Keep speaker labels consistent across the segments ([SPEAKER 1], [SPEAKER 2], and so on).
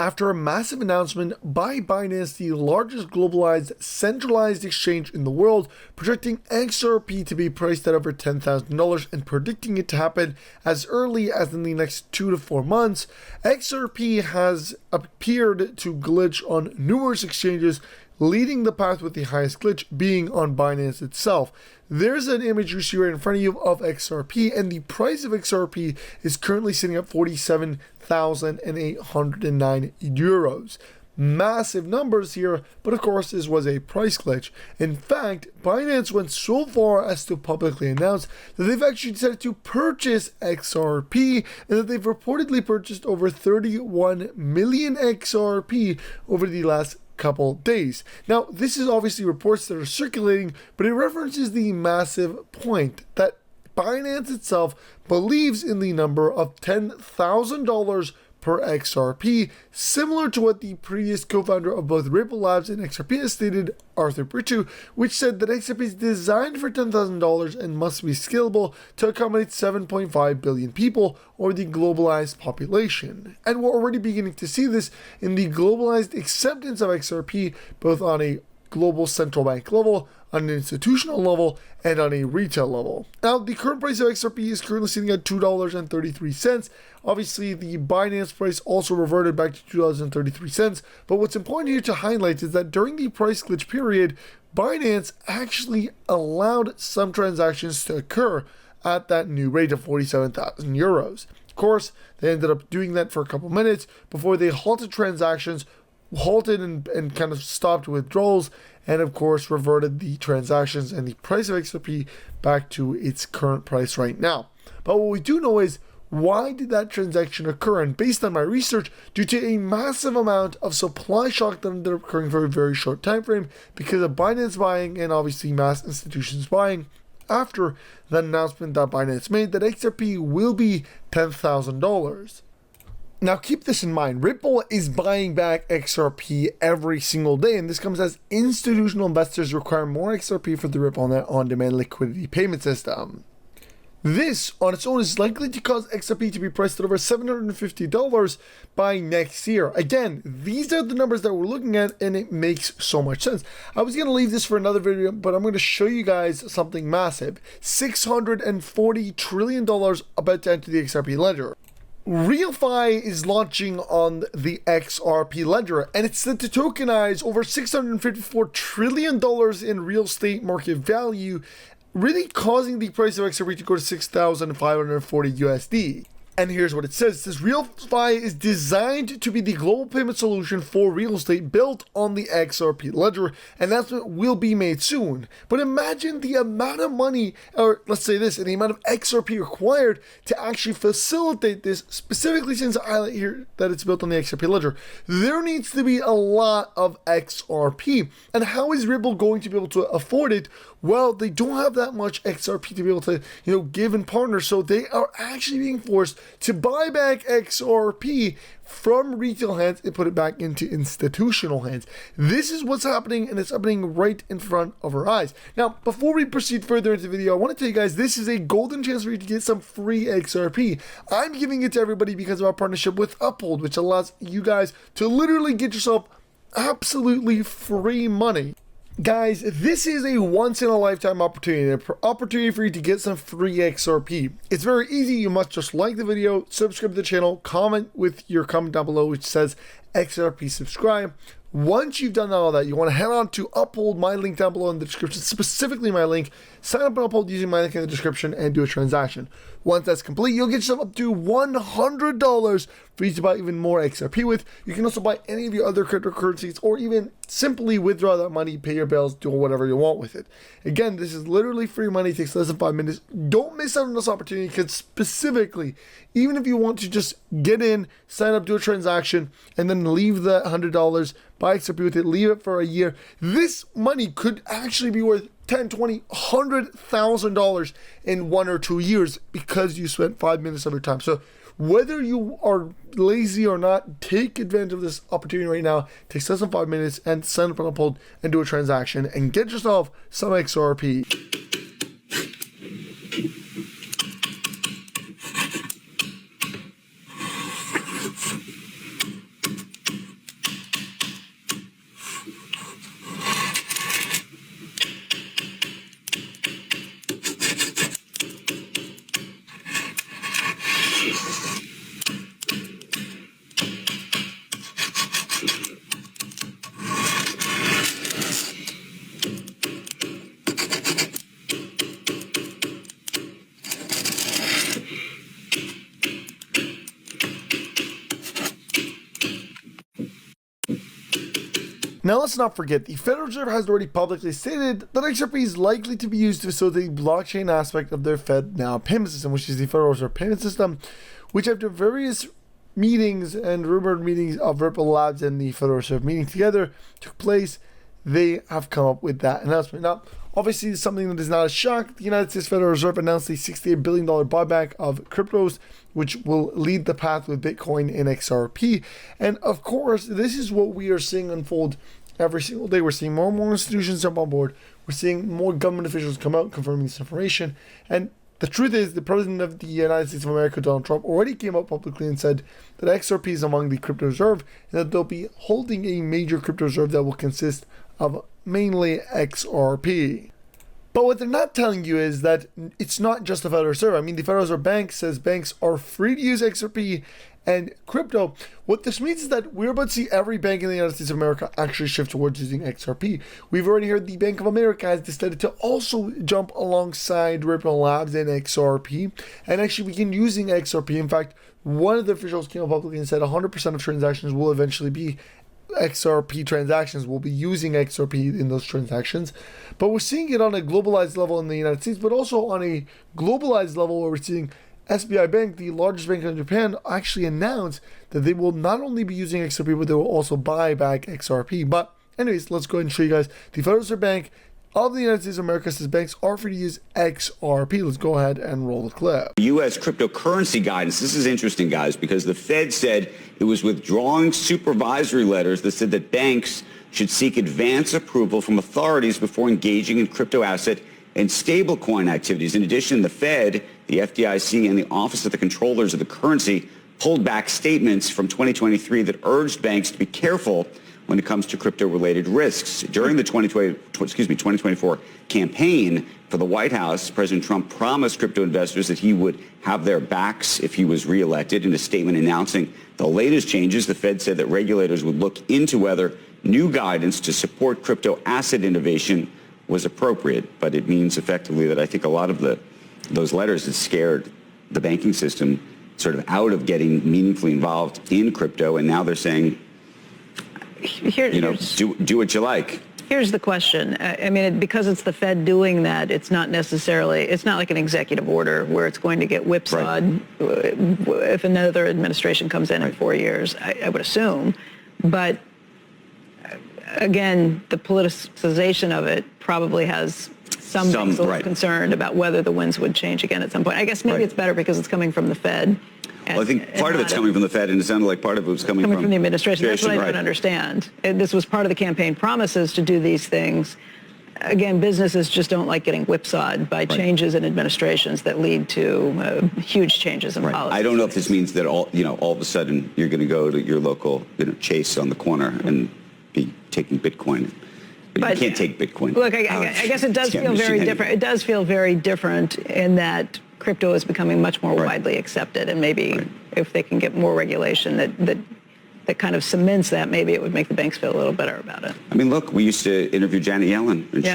[SPEAKER 1] after a massive announcement by Binance, the largest globalized centralized exchange in the world, projecting XRP to be priced at over $10,000 and predicting it to happen as early as in the next 2 to 4 months. XRP has appeared to glitch on numerous exchanges, leading the path with the highest glitch being on Binance itself. There's an image you see right in front of you of XRP, and the price of XRP is currently sitting at 47,809 euros. Massive numbers here, but of course this was a price glitch. In fact, Binance went so far as to publicly announce that they've actually decided to purchase XRP, and that they've reportedly purchased over 31 million XRP over the last couple days. Now, this is obviously reports that are circulating, but it references the massive point that Binance itself believes in the number of $10,000 per XRP, similar to what the previous co-founder of both Ripple Labs and XRP has stated, Arthur Brittu, which said that XRP is designed for $10,000 and must be scalable to accommodate 7.5 billion people, or the globalized population. And we're already beginning to see this in the globalized acceptance of XRP, both on a global central bank level, on an institutional level, and on a retail level. Now, the current price of XRP is currently sitting at $2.33. Obviously, the Binance price also reverted back to $2.33. But what's important here to highlight is that during the price glitch period, Binance actually allowed some transactions to occur at that new rate of 47,000 euros. Of course, they ended up doing that for a couple minutes before they halted transactions, halted and kind of stopped withdrawals, and of course reverted the transactions and the price of XRP back to its current price right now. But what we do know is, why did that transaction occur? And based on my research, due to a massive amount of supply shock that ended up occurring for a very short time frame because of Binance buying and obviously mass institutions buying after the announcement that Binance made that XRP will be $10,000. Now keep this in mind, Ripple is buying back XRP every single day, and this comes as institutional investors require more XRP for the Ripple Net on-demand liquidity payment system. This on its own is likely to cause XRP to be priced at over $750 by next year. Again, these are the numbers that we're looking at, and it makes so much sense. I was going to leave this for another video, but I'm going to show you guys something massive. $640 trillion about to enter the XRP ledger. RealFi is launching on the XRP ledger, and it's set to tokenize over $654 trillion in real estate market value, really causing the price of XRP to go to 6,540 USD. And here's what it says. It says RealFi is designed to be the global payment solution for real estate built on the XRP ledger. An announcement will be made soon. But imagine the amount of money, or let's say this, and the amount of XRP required to actually facilitate this, specifically since I highlight here that it's built on the XRP ledger. There needs to be a lot of XRP. And how is Ripple going to be able to afford it? Well, they don't have that much XRP to be able to, give and partner. So they are actually being forced to buy back XRP from retail hands and put it back into institutional hands. This is what's happening, and it's happening right in front of our eyes. Now, before we proceed further into the video, I want to tell you guys this is a golden chance for you to get some free XRP. I'm giving it to everybody because of our partnership with Uphold, which allows you guys to literally get yourself absolutely free money. Guys, this is a once-in-a-lifetime opportunity, an opportunity for you to get some free XRP. It's very easy. You must just like the video, subscribe to the channel, comment with your comment down below which says XRP subscribe. Once you've done all that, you want to head on to Uphold, my link down below in the description, specifically my link. Sign up on Uphold using my link in the description and do a transaction. Once that's complete, you'll get yourself up to $100 for you to buy even more XRP with. You can also buy any of your other cryptocurrencies, or even simply withdraw that money, pay your bills, do whatever you want with it. Again, this is literally free money. It takes less than 5 minutes. Don't miss out on this opportunity, because specifically, even if you want to just get in, sign up, do a transaction, and then leave that $100, buy XRP with it, leave it for a year, this money could actually be worth $10, $20, $100,000 in 1 or 2 years because you spent 5 minutes of your time. So whether you are lazy or not, take advantage of this opportunity right now. It takes less than 5 minutes, and sign up on Uphold and do a transaction and get yourself some XRP. Now, let's not forget, the Federal Reserve has already publicly stated that XRP is likely to be used to facilitate the blockchain aspect of their FedNow payment system, which is the Federal Reserve payment system, which after various meetings and rumored meetings of Ripple Labs and the Federal Reserve meeting together took place, they have come up with that announcement. Now, obviously, something that is not a shock, the United States Federal Reserve announced a $68 billion buyback of cryptos, which will lead the path with Bitcoin and XRP. And of course, this is what we are seeing unfold every single day. We're seeing more and more institutions jump on board. We're seeing more government officials come out confirming this information. And the truth is, the President of the United States of America, Donald Trump, already came out publicly and said that XRP is among the crypto reserve and that they'll be holding a major crypto reserve that will consist of mainly XRP. But what they're not telling you is that it's not just the Federal Reserve. I mean, the Federal Reserve Bank says banks are free to use XRP and crypto. What this means is that we're about to see every bank in the United States of America actually shift towards using XRP. We've already heard the Bank of America has decided to also jump alongside Ripple Labs and XRP and actually begin using XRP. In fact, one of the officials came up publicly and said 100% of transactions will eventually be XRP transactions, will be using XRP in those transactions. But we're seeing it on a globalized level in the United States, but also on a globalized level where we're seeing SBI Bank, the largest bank in Japan, actually announce that they will not only be using XRP, but they will also buy back XRP. But anyways, let's go ahead and show you guys. The Federal Reserve Bank of the United States of America says banks are free to use XRP. Let's go ahead and roll the clip.
[SPEAKER 2] U.S. cryptocurrency guidance. This is interesting, guys, because the Fed said it was withdrawing supervisory letters that said that banks should seek advance approval from authorities before engaging in crypto asset and stablecoin activities. In addition, the Fed, the FDIC, and the Office of the Controllers of the Currency pulled back statements from 2023 that urged banks to be careful when it comes to crypto-related risks. During the 2024 campaign for the White House, President Trump promised crypto investors that he would have their backs if he was reelected. In a statement announcing the latest changes, the Fed said that regulators would look into whether new guidance to support crypto asset innovation was appropriate. But it means effectively that I think a lot of those letters that scared the banking system sort of out of getting meaningfully involved in crypto, and now they're saying, do what you like.
[SPEAKER 3] Here's the question. I mean, because it's the Fed doing that, it's not like an executive order where it's going to get whipsawed if another administration comes in 4 years, I would assume. But again, the politicization of it probably has some things a little concerned about whether the winds would change again at some point. I guess maybe it's better because it's coming from the Fed.
[SPEAKER 2] Well, I think part of it's coming from the Fed, and it sounded like part of it was coming from
[SPEAKER 3] the administration. That's what I don't understand. This was part of the campaign promises to do these things. Again, businesses just don't like getting whipsawed by changes in administrations that lead to huge changes in policy.
[SPEAKER 2] I don't know if this means that all of a sudden you're going to go to your local Chase on the corner and be taking Bitcoin. But you can't take Bitcoin.
[SPEAKER 3] Look, I guess it does feel very different. It does feel very different in that crypto is becoming much more widely accepted, and maybe if they can get more regulation that kind of cements that, maybe it would make the banks feel a little better about it.
[SPEAKER 2] I mean, look, we used to interview Janet Yellen, and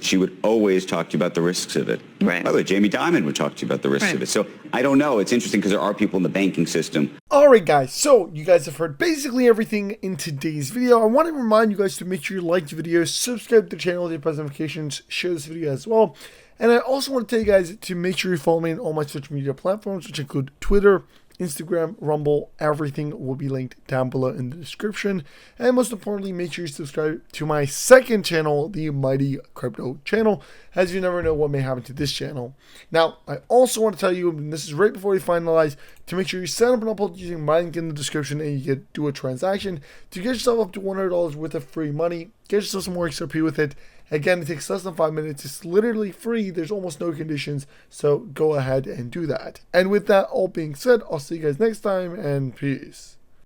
[SPEAKER 2] she would always talk to you about the risks of it.
[SPEAKER 3] Right.
[SPEAKER 2] By the way, Jamie Dimon would talk to you about the risks of it. So I don't know. It's interesting because there are people in the banking system.
[SPEAKER 1] All right, guys. So you guys have heard basically everything in today's video. I want to remind you guys to make sure you like the video, subscribe to the channel, hit notifications, share this video as well. And I also want to tell you guys to make sure you follow me on all my social media platforms, which include Twitter, Instagram, Rumble. Everything will be linked down below in the description. And most importantly, make sure you subscribe to my second channel, the Mighty Crypto channel, as you never know what may happen to this channel. Now, I also want to tell you, and this is right before we finalize, to make sure you sign up and upload using my link in the description, and you do a transaction to get yourself up to $100 worth of free money. Get yourself some more XRP with it. Again, it takes less than 5 minutes. It's literally free. There's almost no conditions. So go ahead and do that. And with that all being said, I'll see you guys next time, and peace.